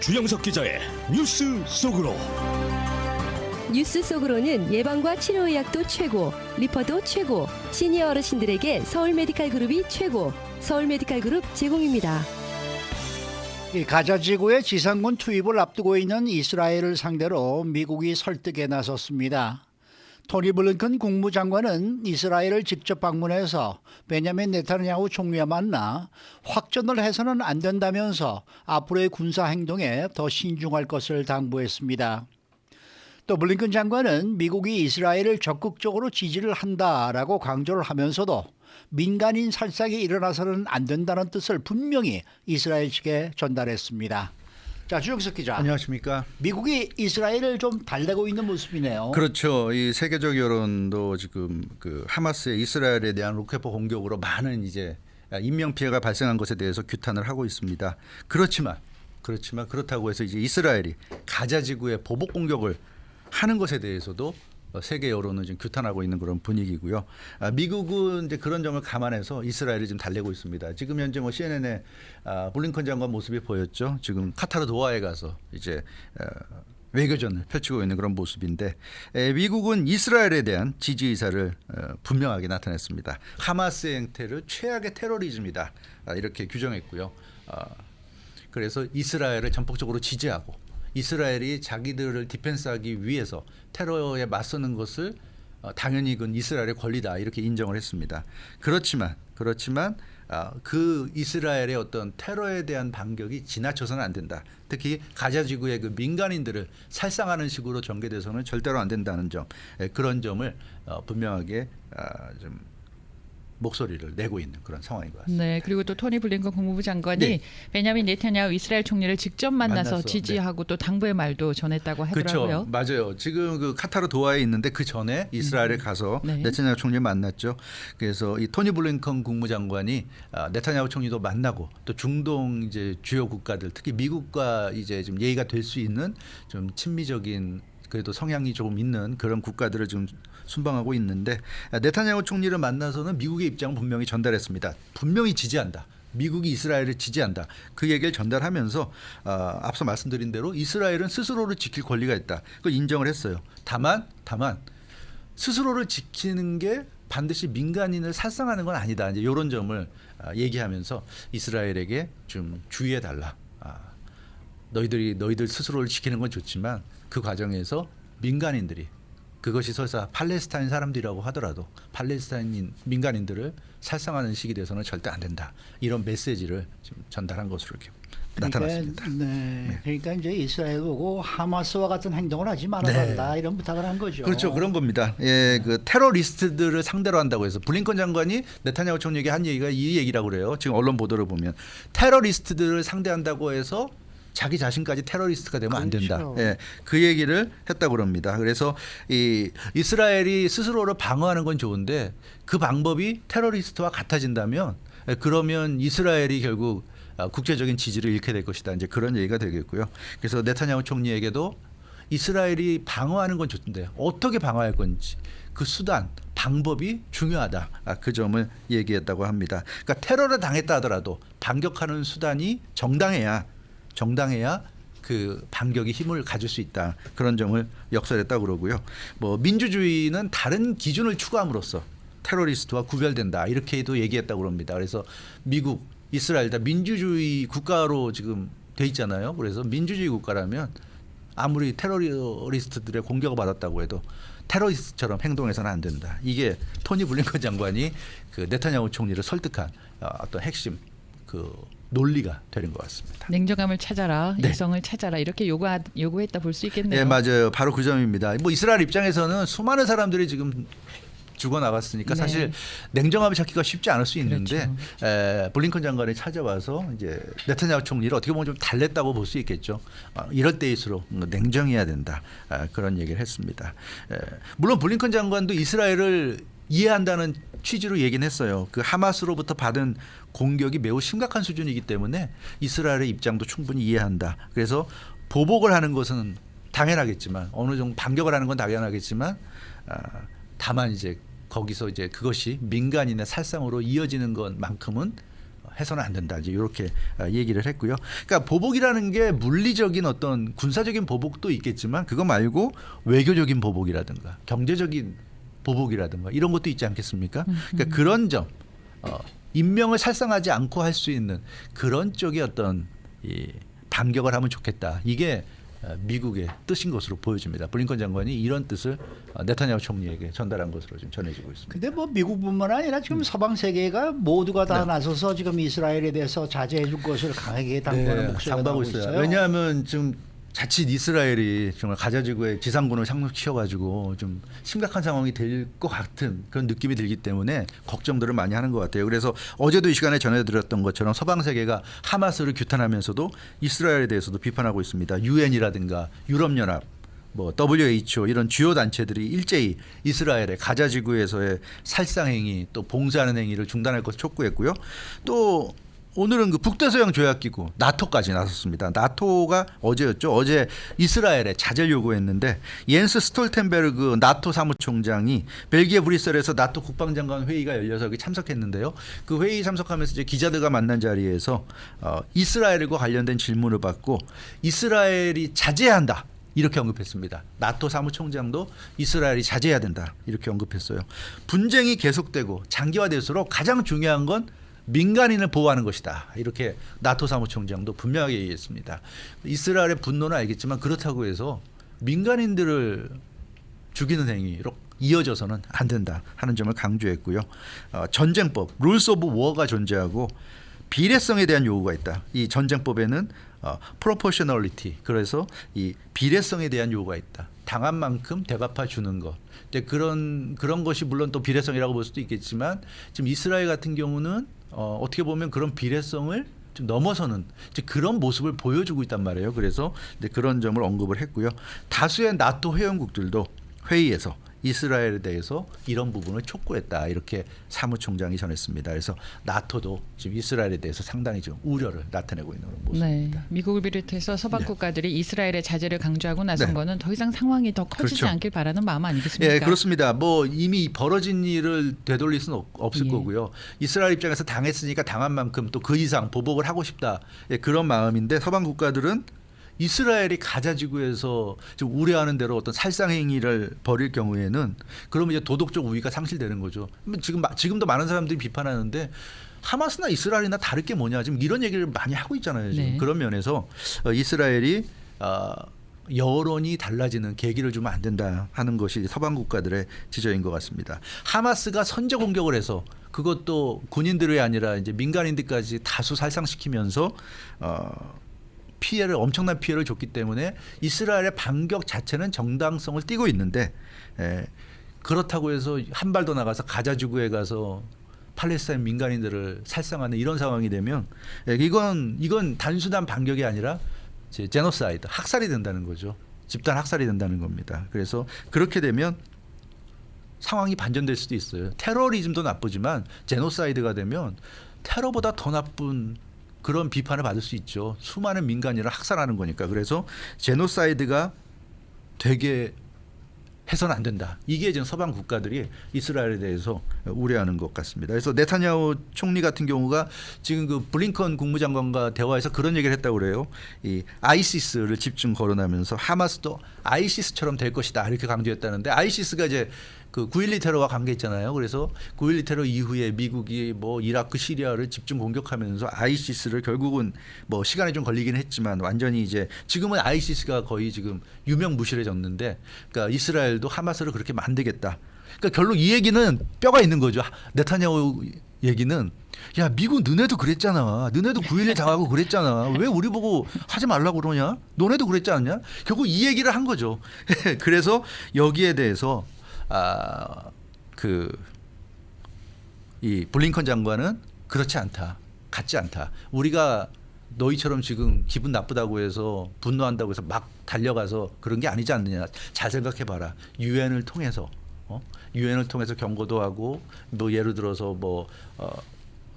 주영석 기자의 뉴스 속으로. 뉴스 속으로는 예방과 치료의학도 최고, 리퍼도 최고, 시니어 어르신들에게 서울 메디칼 그룹이 최고, 서울 메디칼 그룹 제공입니다. 가자 지구의 지상군 투입을 앞두고 있는 이스라엘을 상대로 미국이 설득에 나섰습니다. 토니 블링컨 국무장관은 이스라엘을 직접 방문해서 베냐민 네타냐후 총리와 만나 확전을 해서는 안 된다면서 앞으로의 군사 행동에 더 신중할 것을 당부했습니다. 또 블링컨 장관은 미국이 이스라엘을 적극적으로 지지를 한다라고 강조를 하면서도 민간인 살상이 일어나서는 안 된다는 뜻을 분명히 이스라엘 측에 전달했습니다. 자, 주영석 기자. 안녕하십니까. 미국이 이스라엘을 좀 달래고 있는 모습이네요. 그렇죠. 이 세계적 여론도 지금 그 하마스의 이스라엘에 대한 로켓포 공격으로 많은 이제 인명 피해가 발생한 것에 대해서 규탄을 하고 있습니다. 그렇지만 그렇다고 해서 이제 이스라엘이 가자 지구에 보복 공격을 하는 것에 대해서도 세계 여론은 지금 규탄하고 있는 그런 분위기고요. 미국은 이제 그런 점을 감안해서 이스라엘을 지금 달래고 있습니다. 지금 현재 뭐 CNN에 블링컨 장관 모습이 보였죠. 지금 카타르 도하에 가서 이제 외교전을 펼치고 있는 그런 모습인데, 미국은 이스라엘에 대한 지지 의사를 분명하게 나타냈습니다. 하마스의 행태를 최악의 테러리즘이다, 이렇게 규정했고요. 그래서 이스라엘을 전폭적으로 지지하고 이스라엘이 자기들을 디펜스하기 위해서 테러에 맞서는 것을 당연히 그건 이스라엘의 권리다, 이렇게 인정을 했습니다. 그렇지만 그 이스라엘의 어떤 테러에 대한 반격이 지나쳐서는 안 된다. 특히 가자 지구의 그 민간인들을 살상하는 식으로 전개돼서는 절대로 안 된다는 점, 그런 점을 분명하게 좀 목소리를 내고 있는 그런 상황인 것 같습니다. 네, 그리고 또 토니 블링컨 국무부 장관이 네. 베냐민 네타냐후 이스라엘 총리를 직접 만나서 지지하고 또 당부의 말도 전했다고 하더라고요. 그렇죠, 맞아요. 지금 그 카타르 도하에 있는데 그 전에 이스라엘에 가서 네타냐후 총리를 만났죠. 그래서 이 토니 블링컨 국무장관이 네타냐후 총리도 만나고 또 중동 이제 주요 국가들, 특히 미국과 이제 좀 예의가 될 수 있는 좀 친미적인, 그래도 성향이 조금 있는 그런 국가들을 지금 순방하고 있는데, 네타냐후 총리를 만나서는 미국의 입장을 분명히 전달했습니다. 분명히 지지한다. 미국이 이스라엘을 지지한다. 그 얘기를 전달하면서 앞서 말씀드린 대로 이스라엘은 스스로를 지킬 권리가 있다. 그걸 인정을 했어요. 다만 스스로를 지키는 게 반드시 민간인을 살상하는 건 아니다, 이제 이런 점을 얘기하면서 이스라엘에게 좀 주의해 달라. 너희들 스스로를 지키는 건 좋지만 그 과정에서 민간인들이, 그것이 설사 팔레스타인 사람들이라고 하더라도 팔레스타인 민간인들을 살상하는 식이 돼서는 절대 안 된다, 이런 메시지를 좀 전달한 것으로 이렇게 나타났습니다. 그러니까 이제 이스라엘 보고 하마스와 같은 행동을 하지 말아달라, 이런 부탁을 한 거죠. 그렇죠, 그런 겁니다. 예, 그 테러리스트들을 상대로 한다고 해서 블링컨 장관이 네타냐후 총리에게 한 얘기가 이 얘기라고 그래요. 지금 언론 보도를 보면 테러리스트들을 상대한다고 해서 자기 자신까지 테러리스트가 되면 안 된다. 그렇죠. 예, 그 얘기를 했다고 그럽니다. 그래서 이 이스라엘이 스스로를 방어하는 건 좋은데 그 방법이 테러리스트와 같아진다면, 그러면 이스라엘이 결국 국제적인 지지를 잃게 될 것이다, 이제 그런 얘기가 되겠고요. 그래서 네타냐후 총리에게도 이스라엘이 방어하는 건 좋은데 어떻게 방어할 건지 그 수단, 방법이 중요하다, 그 점을 얘기했다고 합니다. 그러니까 테러를 당했다 하더라도 반격하는 수단이 정당해야 그 반격이 힘을 가질 수 있다, 그런 점을 역설했다고 그러고요. 뭐 민주주의는 다른 기준을 추구함으로써 테러리스트와 구별된다, 이렇게도 얘기했다고 그럽니다. 그래서 미국, 이스라엘 다 민주주의 국가로 지금 돼 있잖아요. 그래서 민주주의 국가라면 아무리 테러리스트들의 공격을 받았다고 해도 테러리스트처럼 행동해서는 안 된다. 이게 토니 블링컨 장관이 그 네타냐후 총리를 설득한 어떤 핵심 그 논리가 되는 것 같습니다. 냉정함을 찾아라, 이성을 찾아라, 이렇게 요구했다 볼 수 있겠네요. 네, 맞아요. 바로 그 점입니다. 뭐 이스라엘 입장에서는 수많은 사람들이 지금 죽어 나갔으니까 사실 냉정함을 찾기가 쉽지 않을 수 있는데, 그렇죠. 블링컨 장관이 찾아와서 이제 네타냐후 총리를 어떻게 보면 좀 달랬다고 볼 수 있겠죠. 이럴 때일수록 냉정해야 된다, 그런 얘기를 했습니다. 물론 블링컨 장관도 이스라엘을 이해한다는 취지로 얘기는 했어요. 그 하마스로부터 받은 공격이 매우 심각한 수준이기 때문에 이스라엘의 입장도 충분히 이해한다. 그래서 보복을 하는 것은 당연하겠지만, 어느 정도 반격을 하는 건 당연하겠지만, 다만 이제 거기서 이제 그것이 민간인의 살상으로 이어지는 것만큼은 해서는 안 된다. 이제 이렇게 얘기를 했고요. 그러니까 보복이라는 게 물리적인 어떤 군사적인 보복도 있겠지만 그거 말고 외교적인 보복이라든가 경제적인 보복이라든가 이런 것도 있지 않겠습니까? 그러니까 그런 점, 인명을 살상하지 않고 할 수 있는 그런 쪽의 어떤 이 반격을 하면 좋겠다. 이게 미국의 뜻인 것으로 보여집니다. 블링컨 장관이 이런 뜻을 네타냐후 총리에게 전달한 것으로 지금 전해지고 있습니다. 근데 뭐 미국뿐만 아니라 지금 서방 세계가 모두가 다 나서서 지금 이스라엘에 대해서 자제해 줄 것을 강하게 당부하는 목소리가 당부하고 나오고 있어요. 왜냐하면 지금 자칫 이스라엘이 정말 가자 지구에 지상군을 상륙시켜가지고 좀 심각한 상황이 될 것 같은 그런 느낌이 들기 때문에 걱정들을 많이 하는 것 같아요. 그래서 어제도 이 시간에 전해드렸던 것처럼 서방 세계가 하마스를 규탄하면서도 이스라엘에 대해서도 비판하고 있습니다. 유엔이라든가 유럽연합, 뭐 WHO 이런 주요 단체들이 일제히 이스라엘의 가자 지구에서의 살상 행위 또 봉쇄하는 행위를 중단할 것을 촉구했고요. 또 오늘은 그 북대서양 조약기구 나토까지 나섰습니다. 나토가 어제였죠. 어제 이스라엘에 자제를 요구했는데 옌스 스톨텐베르그 나토 사무총장이 벨기에 브뤼셀에서 나토 국방장관 회의가 열려서 여기 참석했는데요. 그 회의 참석하면서 이제 기자들과 만난 자리에서 이스라엘과 관련된 질문을 받고 이스라엘이 자제해야 한다. 이렇게 언급했습니다. 나토 사무총장도 이스라엘이 자제해야 된다. 이렇게 언급했어요. 분쟁이 계속되고 장기화될수록 가장 중요한 건 민간인을 보호하는 것이다. 이렇게 나토 사무총장도 분명하게 얘기했습니다. 이스라엘의 분노는 알겠지만 그렇다고 해서 민간인들을 죽이는 행위로 이어져서는 안 된다 하는 점을 강조했고요. 전쟁법, 룰스 오브 워가 존재하고 비례성에 대한 요구가 있다. 이 전쟁법에는 proportionality, 그래서 이 비례성에 대한 요구가 있다. 당한 만큼 대갚아 주는 것. 그런 것이 물론 또 비례성이라고 볼 수도 있겠지만 지금 이스라엘 같은 경우는 어떻게 보면 그런 비례성을 좀 넘어서는 그런 모습을 보여주고 있단 말이에요. 그래서 그런 점을 언급을 했고요. 다수의 나토 회원국들도 회의에서 이스라엘에 대해서 이런 부분을 촉구했다. 이렇게 사무총장이 전했습니다. 그래서 나토도 지금 이스라엘에 대해서 상당히 좀 우려를 나타내고 있는 모습입니다. 네. 미국을 비롯해서 서방 네. 국가들이 이스라엘의 자제를 강조하고 나선 네. 거는 더 이상 상황이 더 커지지 그렇죠. 않길 바라는 마음 아니겠습니까? 예, 그렇습니다. 뭐 이미 벌어진 일을 되돌릴 수는 없을 예. 거고요. 이스라엘 입장에서 당했으니까 당한 만큼 또 그 이상 보복을 하고 싶다. 예, 그런 마음인데 서방 국가들은 이스라엘이 가자 지구에서 좀 우려하는 대로 어떤 살상 행위를 벌일 경우에는 그러면 이제 도덕적 우위가 상실되는 거죠. 지금도 많은 사람들이 비판하는데 하마스나 이스라엘이나 다를 게 뭐냐 지금 이런 얘기를 많이 하고 있잖아요. 지금. 네. 그런 면에서 이스라엘이 여론이 달라지는 계기를 주면 안 된다 하는 것이 서방 국가들의 지적인 것 같습니다. 하마스가 선제 공격을 해서 그것도 군인들이 아니라 이제 민간인들까지 다수 살상시키면서 엄청난 피해를 줬기 때문에 이스라엘의 반격 자체는 정당성을 띠고 있는데 그렇다고 해서 한 발 더 나가서 가자 지구에 가서 팔레스타인 민간인들을 살상하는 이런 상황이 되면 이건 단순한 반격이 아니라 제노사이드, 학살이 된다는 거죠. 집단 학살이 된다는 겁니다. 그래서 그렇게 되면 상황이 반전될 수도 있어요. 테러리즘도 나쁘지만 제노사이드가 되면 테러보다 더 나쁜 그런 비판을 받을 수 있죠. 수많은 민간인을 학살하는 거니까. 그래서 제노사이드가 되게 해서는 안 된다. 이게 지금 서방 국가들이 이스라엘에 대해서 우려하는 것 같습니다. 그래서 네타냐후 총리 같은 경우가 지금 그 블링컨 국무장관과 대화에서 그런 얘기를 했다고 그래요. 이 아이시스를 집중 거론하면서 하마스도 아이시스처럼 될 것이다 이렇게 강조했다는데 아이시스가 이제 그 9.12 테러와 관계 있잖아요. 그래서 9.12 테러 이후에 미국이 뭐 이라크, 시리아를 집중 공격하면서 아이시스를 결국은 뭐 시간이 좀 걸리긴 했지만 완전히 이제 지금은 아이시스가 거의 지금 유명무실해졌는데 그러니까 이스라엘도 하마스를 그렇게 만들겠다. 그러니까 결국 이 얘기는 뼈가 있는 거죠. 네타냐후 얘기는 야 미국 너네도 그랬잖아. 너네도 9.11 당하고 그랬잖아. 왜 우리 보고 하지 말라고 그러냐? 너네도 그랬지 않냐? 결국 이 얘기를 한 거죠. 그래서 여기에 대해서 이 블링컨 장관은 그렇지 않다. 같지 않다. 우리가 너희처럼 지금 기분 나쁘다고 해서 분노한다고 해서 막 달려가서 그런 게 아니지 않느냐. 잘 생각해 봐라. 유엔을 통해서 경고도 하고 뭐 예를 들어서 뭐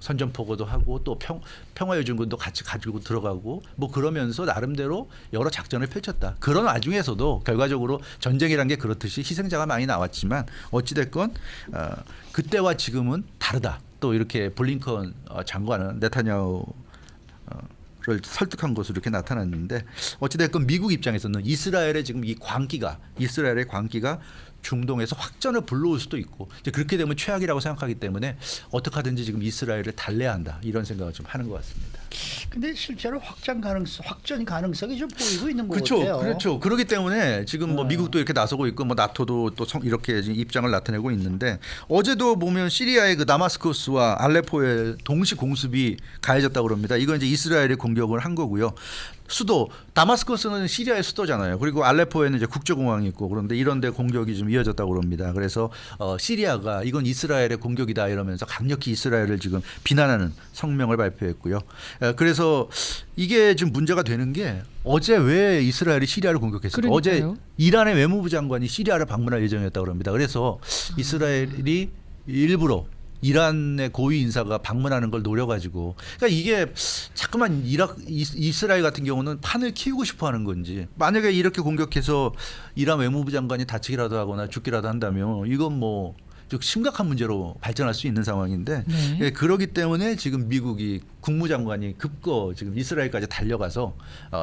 선전포고도 하고 또 평화요즘군도 같이 가지고 들어가고 뭐 그러면서 나름대로 여러 작전을 펼쳤다. 그런 와중에서도 결과적으로 전쟁이란 게 그렇듯이 희생자가 많이 나왔지만 어찌됐건 그때와 지금은 다르다. 또 이렇게 블링컨 장관은 네타냐후를 설득한 것으로 이렇게 나타났는데 어찌됐건 미국 입장에서는 이스라엘의 광기가 중동에서 확전을 불러올 수도 있고 이제 그렇게 되면 최악이라고 생각하기 때문에 어떻게 하든지 지금 이스라엘을 달래야 한다 이런 생각을 좀 하는 것 같습니다. 근데 실제로 확전 가능성이 좀 보이고 있는 것 같아요. 그렇죠. 그렇기 때문에 지금 뭐 미국도 이렇게 나서고 있고 뭐 나토도 또 이렇게 지금 입장을 나타내고 있는데 어제도 보면 시리아의 그 다마스커스와 알레포의 동시 공습이 가해졌다고 그럽니다. 이건 이제 이스라엘이 공격을 한 거고요. 수도 다마스커스는 시리아의 수도잖아요. 그리고 알레포에는 이제 국제공항이 있고 그런데 이런 데 공격이 좀 이어졌다고 그럽니다. 그래서 시리아가 이건 이스라엘의 공격이다 이러면서 강력히 이스라엘을 지금 비난하는 성명을 발표했고요. 그래서 이게 지금 문제가 되는 게 어제 왜 이스라엘이 시리아를 공격했을까? 어제 이란의 외무부 장관이 시리아를 방문할 예정이었다고 그럽니다. 그래서 이스라엘이 일부러 이란의 고위 인사가 방문하는 걸 노려가지고 그러니까 이게 자꾸만 이스라엘 같은 경우는 판을 키우고 싶어하는 건지 만약에 이렇게 공격해서 이란 외무부 장관이 다치기라도 하거나 죽기라도 한다면 이건 뭐 좀 심각한 문제로 발전할 수 있는 상황인데 예, 그러기 때문에 지금 미국이 국무장관이 급거 지금 이스라엘까지 달려가서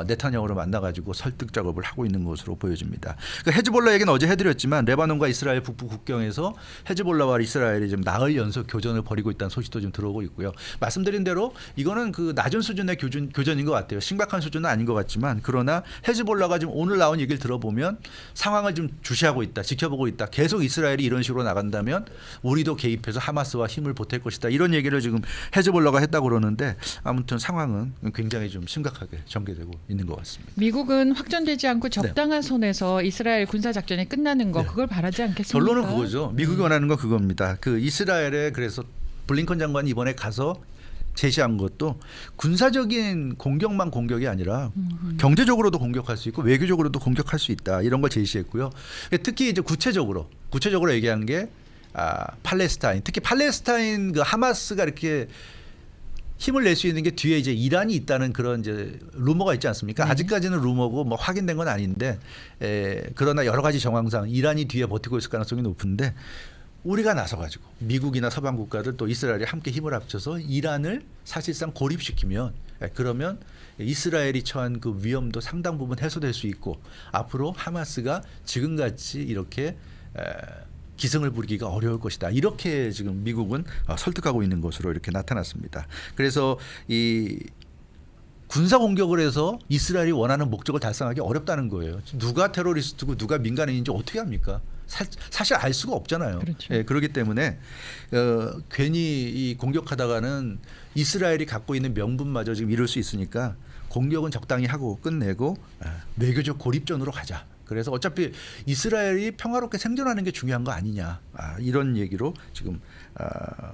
네타냐후를 만나가지고 설득 작업을 하고 있는 것으로 보여집니다. 그러니까 헤즈볼라 얘기는 어제 해드렸지만 레바논과 이스라엘 북부 국경에서 헤즈볼라와 이스라엘이 지금 나흘 연속 교전을 벌이고 있다는 소식도 좀 들어오고 있고요. 말씀드린 대로 이거는 그 낮은 수준의 교전인 것 같아요. 심각한 수준은 아닌 것 같지만 그러나 헤즈볼라가 지금 오늘 나온 얘기를 들어보면 상황을 좀 주시하고 있다, 지켜보고 있다. 계속 이스라엘이 이런 식으로 나간다면 우리도 개입해서 하마스와 힘을 보탤 것이다. 이런 얘기를 지금 헤즈볼라가 했다고 그러는데 아무튼 상황은 굉장히 좀 심각하게 전개되고 있는 것 같습니다. 미국은 확전되지 않고 적당한 선에서 이스라엘 군사 작전이 끝나는 거 그걸 바라지 않겠습니까? 결론은 그거죠. 미국이 원하는 건 그겁니다. 그 이스라엘에 그래서 블링컨 장관이 이번에 가서 제시한 것도 군사적인 공격만 공격이 아니라 경제적으로도 공격할 수 있고 외교적으로도 공격할 수 있다. 이런 걸 제시했고요. 특히 이제 구체적으로 얘기한 게 팔레스타인, 특히 팔레스타인 그 하마스가 이렇게 힘을 낼 수 있는 게 뒤에 이제 이란이 있다는 그런 이제 루머가 있지 않습니까? 아직까지는 루머고 뭐 확인된 건 아닌데 그러나 여러 가지 정황상 이란이 뒤에 버티고 있을 가능성이 높은데 우리가 나서가지고 미국이나 서방 국가들 또 이스라엘이 함께 힘을 합쳐서 이란을 사실상 고립시키면 그러면 이스라엘이 처한 그 위험도 상당 부분 해소될 수 있고 앞으로 하마스가 지금같이 이렇게 기승을 부리기가 어려울 것이다. 이렇게 지금 미국은 설득하고 있는 것으로 이렇게 나타났습니다. 그래서 이 군사 공격을 해서 이스라엘이 원하는 목적을 달성하기 어렵다는 거예요. 누가 테러리스트고 누가 민간인인지 어떻게 합니까? 사실 알 수가 없잖아요. 그렇죠. 예, 그렇기 때문에 괜히 이 공격하다가는 이스라엘이 갖고 있는 명분마저 지금 잃을 수 있으니까 공격은 적당히 하고 끝내고 외교적 고립전으로 가자. 그래서 어차피 이스라엘이 평화롭게 생존하는 게 중요한 거 아니냐 이런 얘기로 지금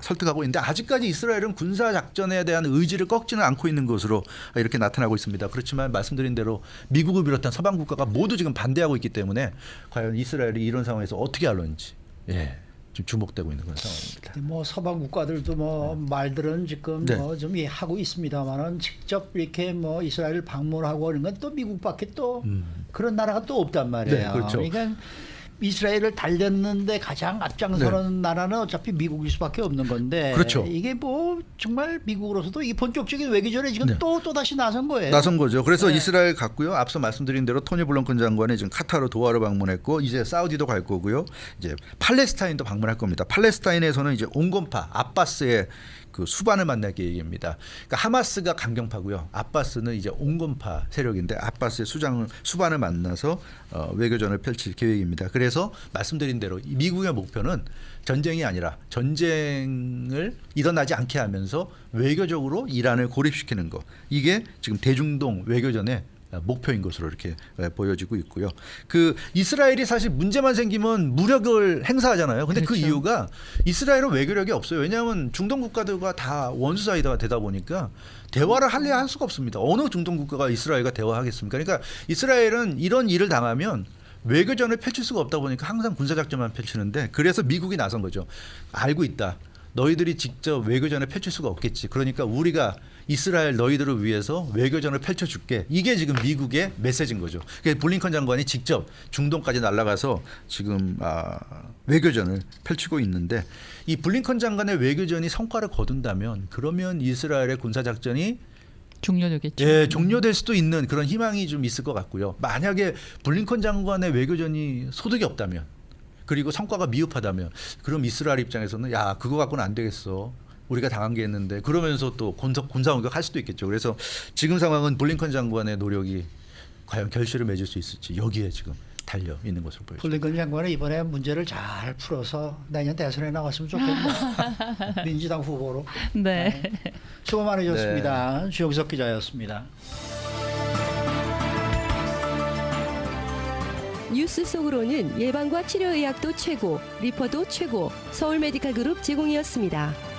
설득하고 있는데 아직까지 이스라엘은 군사 작전에 대한 의지를 꺾지는 않고 있는 것으로 이렇게 나타나고 있습니다. 그렇지만 말씀드린 대로 미국을 비롯한 서방 국가가 모두 지금 반대하고 있기 때문에 과연 이스라엘이 이런 상황에서 어떻게 하는지 좀 주목되고 있는 그런 상황입니다. 뭐 서방 국가들도 뭐 말들은 지금 네. 뭐 좀 하고 있습니다만은 직접 이렇게 뭐 이스라엘 방문하고 하는 건 또 미국밖에 또 그런 나라가 또 없단 말이에요. 네, 그렇죠. 그러니까 이스라엘을 달렸는데 가장 앞장서는 나라는 어차피 미국일 수밖에 없는 건데 그렇죠. 이게 뭐 정말 미국으로서도 이 본격적인 외교전에 지금 또 다시 나선 거예요. 나선 거죠. 그래서 이스라엘 갔고요. 앞서 말씀드린 대로 토니 블링컨 장관이 지금 카타르 도하를 방문했고 이제 사우디도 갈 거고요. 이제 팔레스타인도 방문할 겁니다. 팔레스타인에서는 이제 온건파 아바스의 그 수반을 만날 계획입니다. 그러니까 하마스가 강경파고요. 아바스는 이제 온건파 세력인데 아바스의 수반을 만나서 외교전을 펼칠 계획입니다. 그래서 말씀드린 대로 미국의 목표는 전쟁이 아니라 전쟁을 일어나지 않게 하면서 외교적으로 이란을 고립시키는 거. 이게 지금 대중동 외교전의 목표인 것으로 이렇게 보여지고 있고요. 그 이스라엘이 사실 문제만 생기면 무력을 행사하잖아요. 근데 그렇죠. 그 이유가 이스라엘은 외교력이 없어요. 왜냐하면 중동 국가들과 다 원수 사이가 되다 보니까 대화를 할 수가 없습니다. 어느 중동 국가가 이스라엘과 대화하겠습니까? 그러니까 이스라엘은 이런 일을 당하면 외교전을 펼칠 수가 없다 보니까 항상 군사작전만 펼치는데 그래서 미국이 나선 거죠. 알고 있다. 너희들이 직접 외교전을 펼칠 수가 없겠지. 그러니까 우리가 이스라엘 너희들을 위해서 외교전을 펼쳐줄게. 이게 지금 미국의 메시지인 거죠. 그러니까 블링컨 장관이 직접 중동까지 날아가서 지금 외교전을 펼치고 있는데 이 블링컨 장관의 외교전이 성과를 거둔다면 그러면 이스라엘의 군사작전이 종료되겠죠. 예, 종료될 수도 있는 그런 희망이 좀 있을 것 같고요. 만약에 블링컨 장관의 외교전이 소득이 없다면 그리고 성과가 미흡하다면 그럼 이스라엘 입장에서는 야 그거 갖고는 안 되겠어. 우리가 당한 게 있는데 그러면서 또 군사 공격할 수도 있겠죠. 그래서 지금 상황은 블링컨 장관의 노력이 과연 결실을 맺을 수 있을지 여기에 지금 달려 있는 것으로 보여집니다. 블링컨 장관은 이번에 문제를 잘 풀어서 내년 대선에 나왔으면 좋겠네요. 민주당 후보로. 네. 수고 많으셨습니다. 주영석 기자였습니다. 뉴스 속으로는 예방과 치료의학도 최고, 리퍼도 최고, 서울 메디칼 그룹 제공이었습니다.